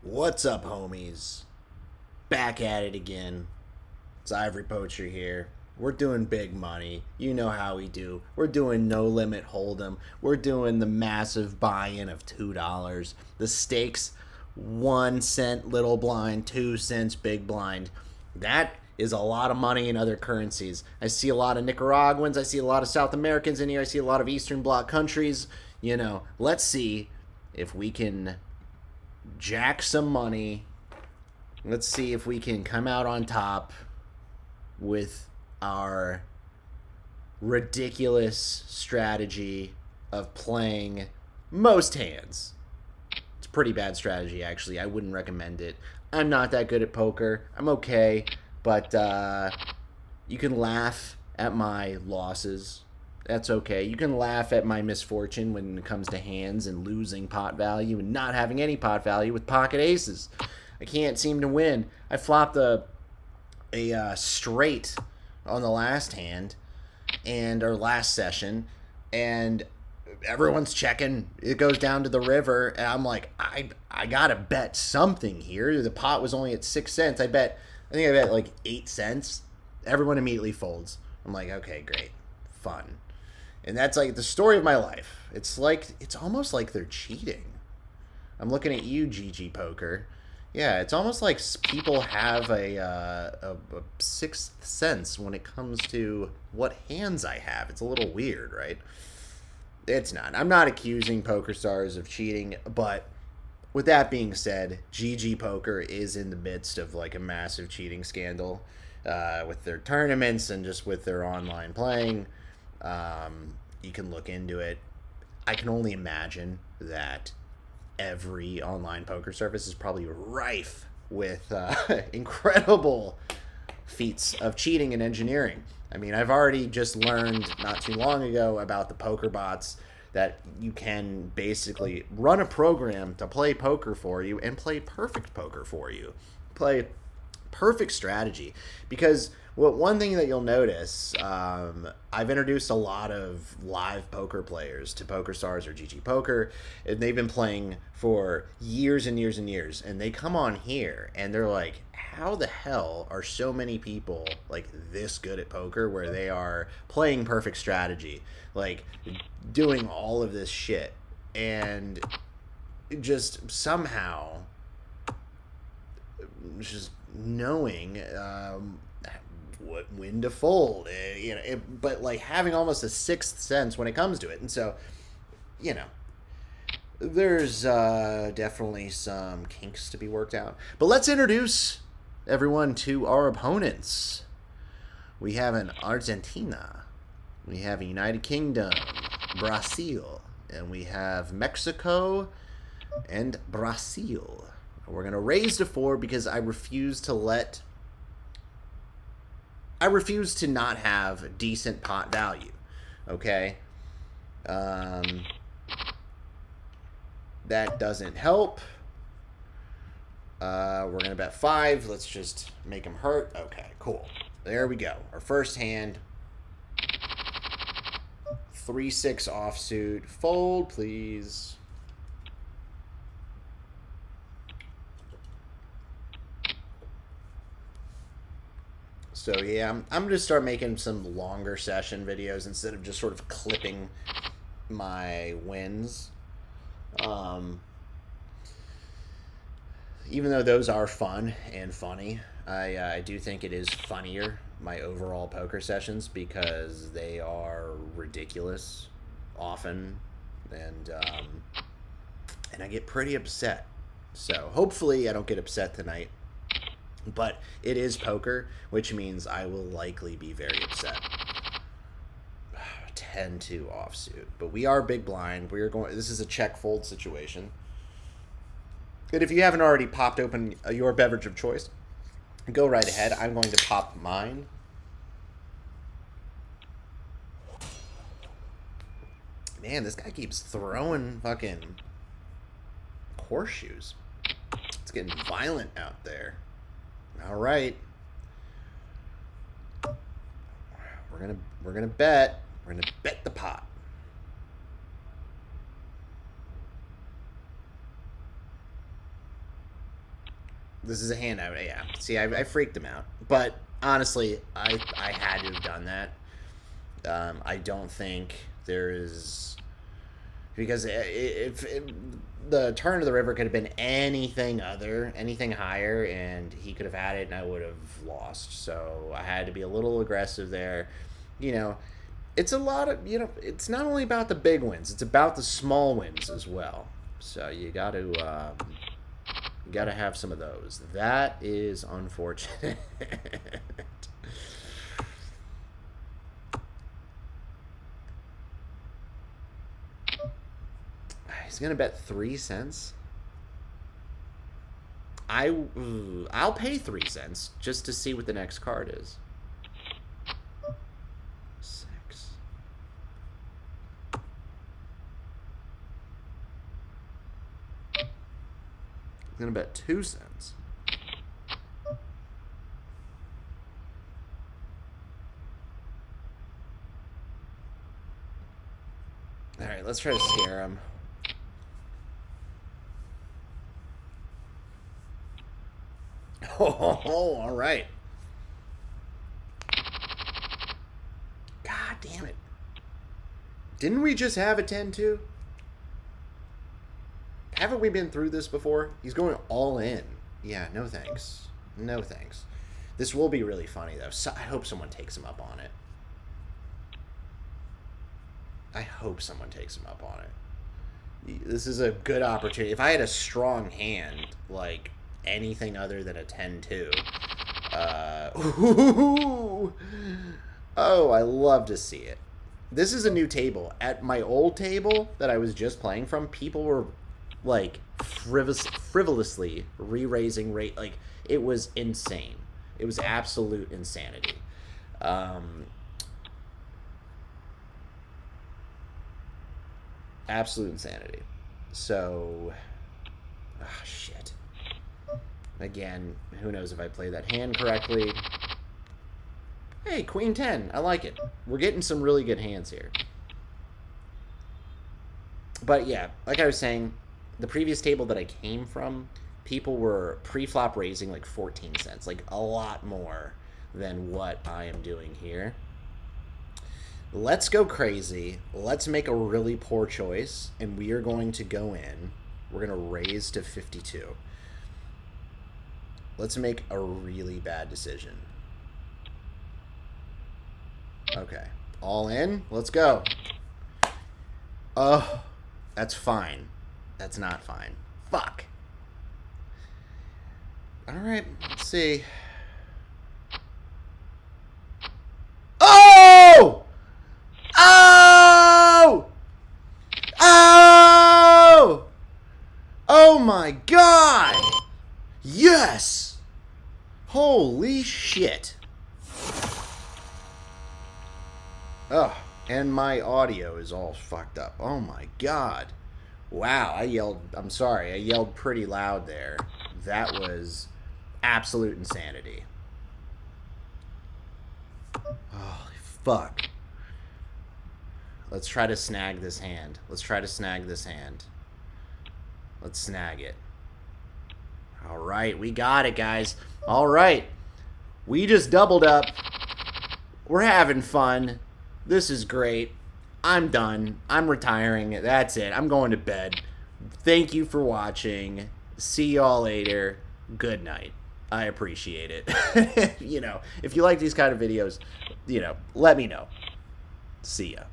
What's up, homies? Back at it again. It's Ivory Poacher here. We're doing big money. You know how we do. We're doing no limit hold'em. We're doing the massive buy-in of $2. The stakes, 1 cent little blind, 2 cents big blind. That is a lot of money in other currencies. I see a lot of Nicaraguans. I see a lot of South Americans in here. I see a lot of Eastern Bloc countries. Let's see if we can jack some money. Let's see if we can come out on top with our ridiculous strategy of playing most hands. It's a pretty bad strategy, actually. I wouldn't recommend it. I'm not that good at poker. I'm okay, but you can laugh at my losses. That's okay. You can laugh at my misfortune when it comes to hands and losing pot value and not having any pot value with pocket aces. I can't seem to win. I flopped a straight on the last hand or last session, and everyone's checking. It goes down to the river, and I'm like, I gotta bet something here. The pot was only at 6 cents. I think I bet like 8 cents. Everyone immediately folds. I'm like, okay, great, fun. And that's like the story of my life. It's almost like they're cheating. I'm looking at you, GG Poker. Yeah, it's almost like people have a sixth sense when it comes to what hands I have. It's a little weird, right? It's not. I'm not accusing PokerStars of cheating, but with that being said, GG Poker is in the midst of like a massive cheating scandal with their tournaments and just with their online playing. You can look into it. I can only imagine that every online poker service is probably rife with incredible feats of cheating and engineering. I mean, I've already just learned not too long ago about the poker bots that you can basically run a program to play poker for you and play perfect poker for you. Play perfect strategy. Because one thing that you'll notice, I've introduced a lot of live poker players to PokerStars or GG Poker, and they've been playing for years and years and years, and they come on here and they're like, how the hell are so many people like this good at poker where they are playing perfect strategy, like doing all of this shit, and just somehow just knowing when to fold, but like having almost a sixth sense when it comes to it. And so, you know, there's definitely some kinks to be worked out. But let's introduce everyone to our opponents. We have an Argentina, we have a United Kingdom, Brazil, and we have Mexico and Brazil. We're going to raise to 4 because I refuse to not have decent pot value. Okay? That doesn't help. We're going to bet 5. Let's just make him hurt. Okay, cool. There we go. Our first hand. 3-6 offsuit. Fold, please. So yeah, I'm going to start making some longer session videos instead of just sort of clipping my wins. Even though those are fun and funny, I do think it is funnier, my overall poker sessions, because they are ridiculous often, and I get pretty upset. So hopefully I don't get upset tonight. But it is poker, which means I will likely be very upset. 10-2 offsuit. But we are big blind. This is a check fold situation. And if you haven't already popped open your beverage of choice, go right ahead. I'm going to pop mine. Man, this guy keeps throwing fucking horseshoes. It's getting violent out there. All right. We're gonna bet. We're gonna bet the pot. This is a handout. Yeah. See, I freaked him out. But honestly, I had to have done that. I don't think there is... Because if the turn of the river could have been anything higher, and he could have had it, and I would have lost. So I had to be a little aggressive there. You know, it's a lot of, it's not only about the big wins, it's about the small wins as well. So you got to have some of those. That is unfortunate. He's gonna bet 3 cents. I'll pay 3 cents just to see what the next card is. 6. He's gonna bet 2 cents. All right, let's try to scare him. Oh, all right. God damn it. Didn't we just have a 10-2? Haven't we been through this before? He's going all in. Yeah, no thanks. No thanks. This will be really funny, though. So I hope someone takes him up on it. I hope someone takes him up on it. This is a good opportunity. If I had a strong hand, like anything other than a 10-2. Oh, I love to see it. This is a new table. At my old table that I was just playing from, people were like frivolously re-raising rate. Like, it was insane. It was absolute insanity. Absolute insanity. So, shit. Again, who knows if I play that hand correctly. Hey, Queen 10. I like it. We're getting some really good hands here. But yeah, like I was saying, the previous table that I came from, people were pre-flop raising like 14 cents. Like, a lot more than what I am doing here. Let's go crazy. Let's make a really poor choice, and we are going to go in. We're going to raise to 52. Let's make a really bad decision. Okay. All in. Let's go. Oh, that's fine. That's not fine. Fuck. All right. Let's see. Oh! Oh! Oh! Oh my God! Yes! Holy shit. Oh, and my audio is all fucked up. Oh my God. Wow, I'm sorry, I yelled pretty loud there. That was absolute insanity. Holy fuck. Let's try to snag this hand. Let's snag it. All right, we got it, guys. All right. We just doubled up. We're having fun. This is great. I'm done. I'm retiring. That's it. I'm going to bed. Thank you for watching. See y'all later. Good night. I appreciate it. If you like these kind of videos, let me know. See ya.